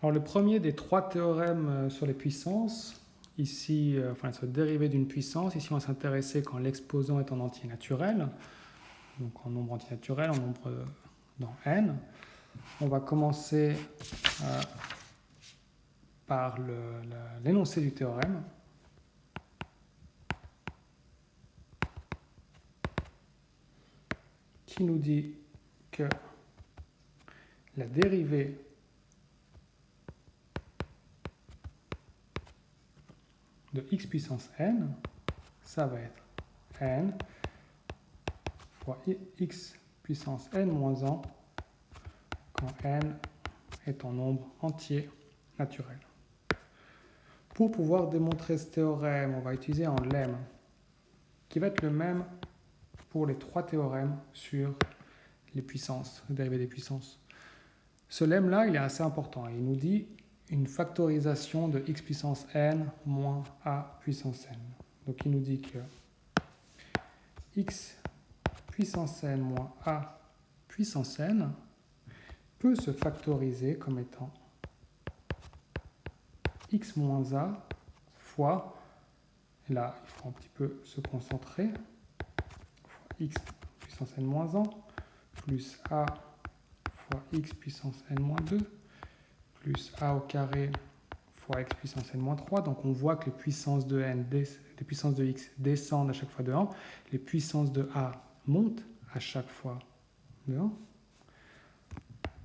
Alors le premier des trois théorèmes sur les puissances, ici, sur la dérivée d'une puissance, ici on va s'intéresser quand l'exposant est en entier naturel, donc en nombre entier naturel, en nombre dans n. On va commencer par l'énoncé du théorème. Qui nous dit que la dérivée de x puissance n, ça va être n fois x puissance n moins 1 quand n est en nombre entier naturel. Pour pouvoir démontrer ce théorème, on va utiliser un lemme qui va être le même pour les trois théorèmes sur les puissances, les dérivées des puissances. Ce lemme-là, il est assez important. Il nous dit une factorisation de x puissance n moins a puissance n. Donc il nous dit que x puissance n moins a puissance n peut se factoriser comme étant x moins a fois, et là il faut un petit peu se concentrer, fois x puissance n moins 1 plus a fois x puissance n moins 2 plus a au carré fois x puissance n moins 3. Donc on voit que les puissances de n, les puissances de x descendent à chaque fois de 1, les puissances de a montent à chaque fois de 1,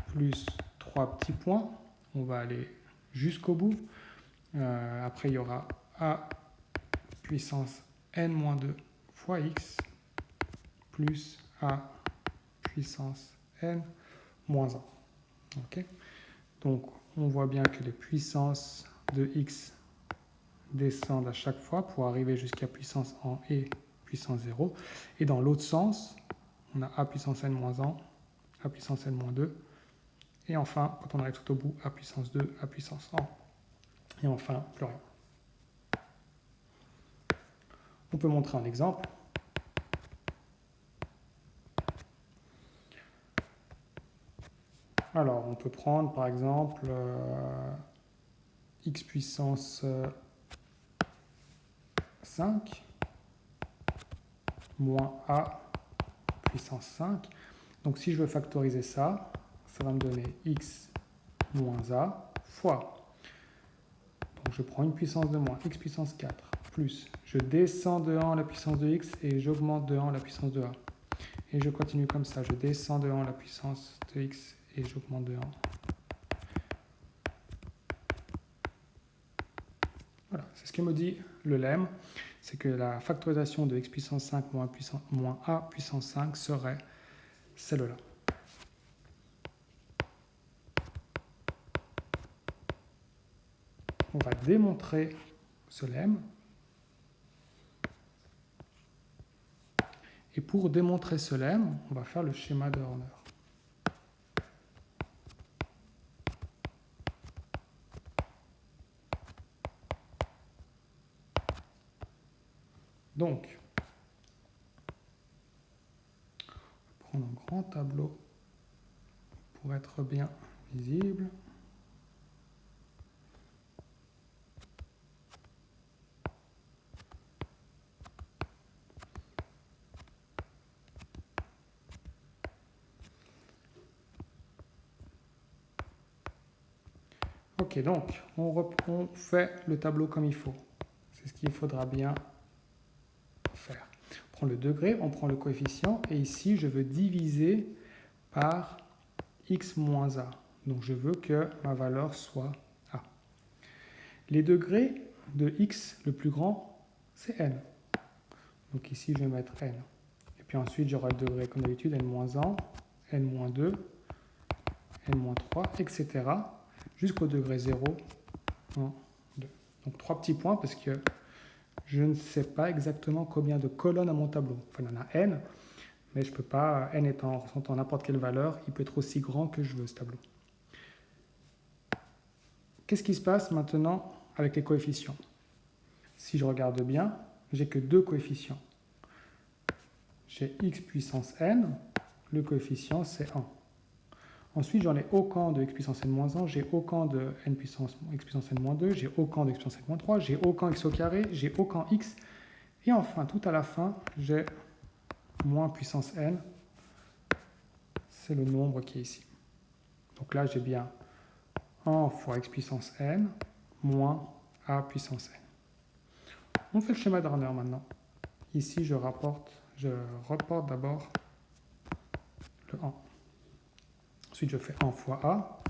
plus 3 petits points, on va aller jusqu'au bout. Après il y aura a puissance n-2 fois x plus a puissance n-1. Okay. Donc on voit bien que les puissances de x descendent à chaque fois pour arriver jusqu'à puissance en et puissance 0. Et dans l'autre sens, on a a puissance n-1, a puissance n-2. Et enfin, quand on arrive tout au bout, a puissance 2, a puissance 1. Et enfin, plus rien. On peut montrer un exemple. Alors, on peut prendre par exemple x puissance 5 moins a puissance 5. Donc si je veux factoriser ça, ça va me donner x moins a fois. Donc je prends une puissance de moins, x puissance 4, plus je descends de 1 la puissance de x et j'augmente de 1 la puissance de a. Et je continue comme ça, je descends de 1 la puissance de x et j'augmente de 1. Voilà, c'est ce que me dit le lemme, c'est que la factorisation de x puissance 5 moins a puissance 5 serait celle-là. On va démontrer ce lemme. Et pour démontrer ce lemme, on va faire le schéma de Horner. Donc, on va prendre un grand tableau pour être bien visible. Ok, donc on fait le tableau comme il faut. C'est ce qu'il faudra bien faire. On prend le degré, on prend le coefficient, et ici je veux diviser par x moins a. Donc je veux que ma valeur soit a. Les degrés de x le plus grand, c'est n. Donc ici je vais mettre n. Et puis ensuite j'aurai le degré comme d'habitude, n-1, n-2, n-3, etc. jusqu'au degré 0, 1, 2. Donc 3 petits points parce que je ne sais pas exactement combien de colonnes à mon tableau. Enfin, il y en a n, mais je ne peux pas, n étant représentant n'importe quelle valeur, il peut être aussi grand que je veux ce tableau. Qu'est-ce qui se passe maintenant avec les coefficients? Si je regarde bien, j'ai que deux coefficients. J'ai x puissance n, le coefficient c'est 1. Ensuite, j'en ai aucun de x puissance n-1, j'ai aucun de n puissance x puissance n-2, j'ai aucun de x puissance n-3, j'ai aucun x au carré, j'ai aucun x. Et enfin, tout à la fin, j'ai moins puissance n. C'est le nombre qui est ici. Donc là, j'ai bien 1 fois x puissance n moins a puissance n. On fait le schéma d'Hörner maintenant. Ici, je reporte d'abord le 1. Ensuite, je fais 1 fois a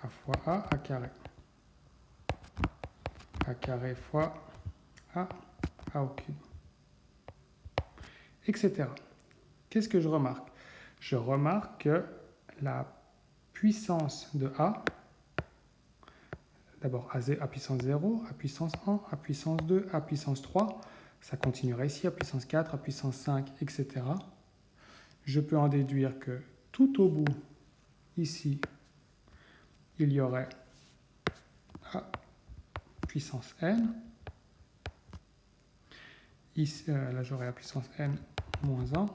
fois a carré. A carré fois a au cube. Etc. Qu'est-ce que je remarque? Je remarque que la puissance de a, d'abord a puissance 0, a puissance 1, a puissance 2, a puissance 3, ça continuerait ici, a puissance 4, a puissance 5, etc. Je peux en déduire que tout au bout, ici, il y aurait a puissance n. Ici, là, j'aurais a puissance n moins 1.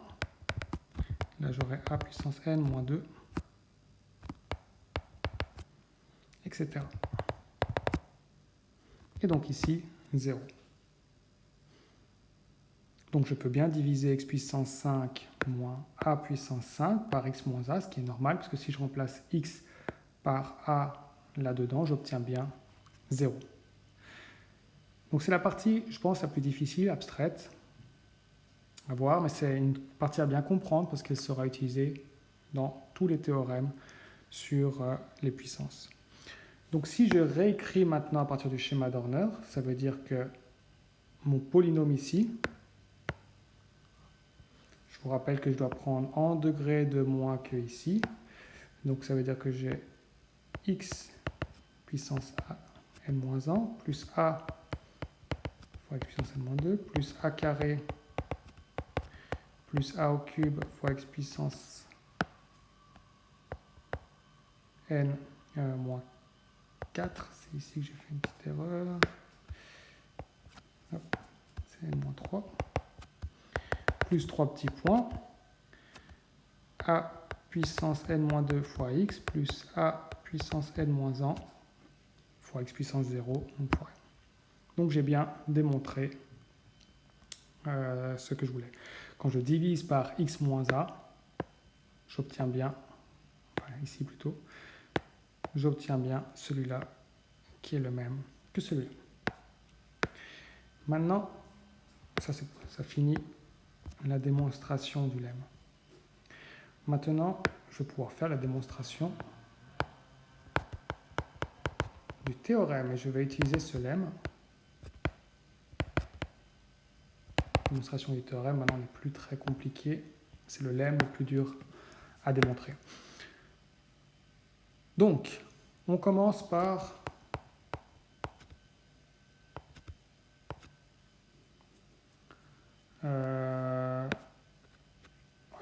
Là, j'aurais a puissance n moins 2, etc. Et donc ici, 0. Donc je peux bien diviser x puissance 5 moins a puissance 5 par x moins a, ce qui est normal, parce que si je remplace x par a là-dedans, j'obtiens bien 0. Donc c'est la partie, je pense, la plus difficile, abstraite à voir, mais c'est une partie à bien comprendre parce qu'elle sera utilisée dans tous les théorèmes sur les puissances. Donc si je réécris maintenant à partir du schéma d'Hörner, ça veut dire que mon polynôme ici, je vous rappelle que je dois prendre en degré de moins que ici. Donc ça veut dire que j'ai x puissance a n-1 plus a fois x puissance n-2 plus a carré plus a au cube fois x puissance n moins 4. C'est ici que j'ai fait une petite erreur. C'est n moins 3. Plus 3 petits points. A puissance n-2 fois x plus a puissance n-1 fois x puissance 0. Donc j'ai bien démontré ce que je voulais. Quand je divise par x moins a, j'obtiens bien, ici plutôt, j'obtiens bien celui-là qui est le même que celui-là. Maintenant, ça finit la démonstration du lemme. Maintenant, je vais pouvoir faire la démonstration du théorème et je vais utiliser ce lemme. La démonstration du théorème, maintenant, n'est plus très compliquée. C'est le lemme le plus dur à démontrer. Donc, on commence par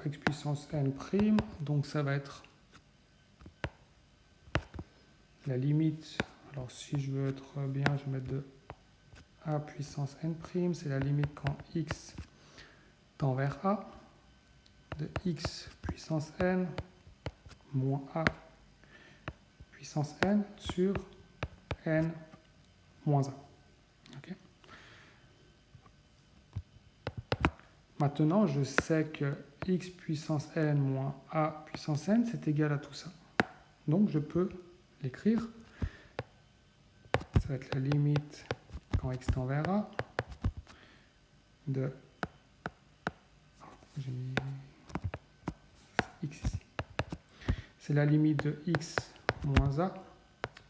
x puissance n', donc ça va être la limite. Alors si je veux être bien, je vais mettre de a puissance n', c'est la limite quand x tend vers a, de x puissance n moins a puissance n sur n moins 1. Okay. Maintenant, je sais que x puissance n moins a puissance n, c'est égal à tout ça. Donc, je peux l'écrire. Ça va être la limite quand x tend vers a de... J'ai mis x ici. C'est la limite de x moins a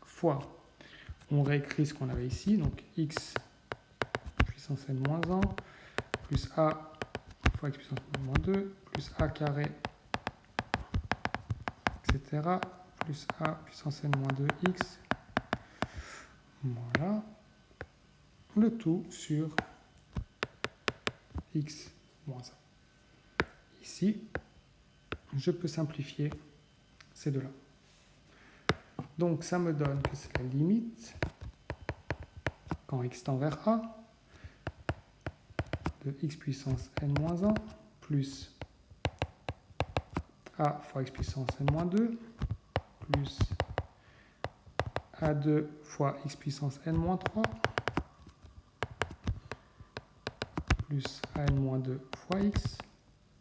fois, on réécrit ce qu'on avait ici, donc x puissance n moins 1 plus a fois x puissance n moins 2 plus a carré, etc. plus a puissance n moins 2x. Voilà. Le tout sur x moins 1. Ici, je peux simplifier ces deux-là. Donc, ça me donne que c'est la limite, quand x tend vers a, de x puissance n moins 1 plus a fois x puissance n-2 plus a2 fois x puissance n-3 plus a n-2 fois x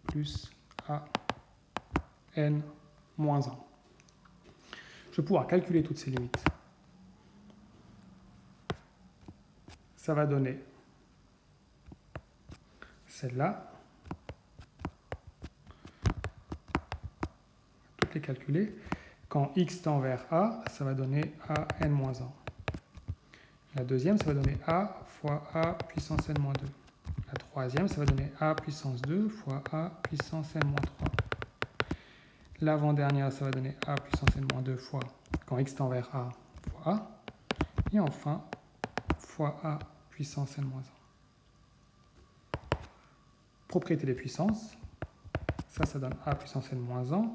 plus a n-1. Je vais pouvoir calculer toutes ces limites. Ça va donner celle-là. Toutes les calculer. Quand x tend vers a, ça va donner a n-1. La deuxième, ça va donner a fois a puissance n-2. La troisième, ça va donner a puissance 2 fois a puissance n-3. L'avant-dernière, ça va donner a puissance n-2 fois, quand x tend vers a, fois a. Et enfin, fois a puissance n-1. Propriété des puissances. Ça donne a puissance n-1.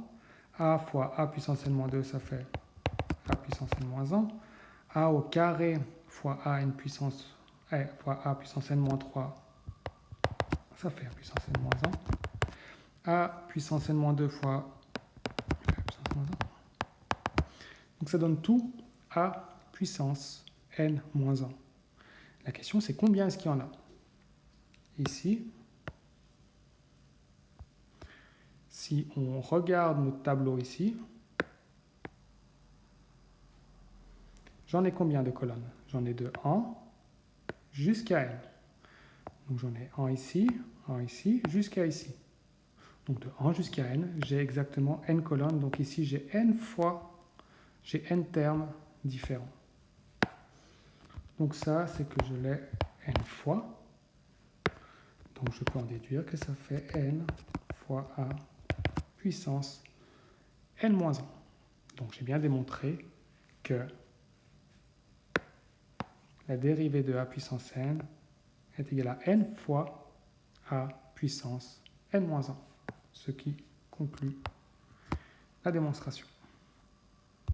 A fois a puissance n-2, ça fait a puissance n-1. A au carré fois a puissance n-3, ça fait a puissance n-1. A puissance n-2 fois a puissance n-1. Donc ça donne tout a puissance n-1. La question, c'est combien est-ce qu'il y en a? Ici, si on regarde notre tableau ici, j'en ai combien de colonnes? J'en ai de 1 jusqu'à n. Donc j'en ai 1 ici, jusqu'à ici. Donc de 1 jusqu'à n, j'ai exactement n colonnes. Donc ici, j'ai n termes différents. Donc ça, c'est que je l'ai n fois. Donc je peux en déduire que ça fait n fois a puissance n-1. Donc j'ai bien démontré que la dérivée de a puissance n est égale à n fois a puissance n-1, ce qui conclut la démonstration.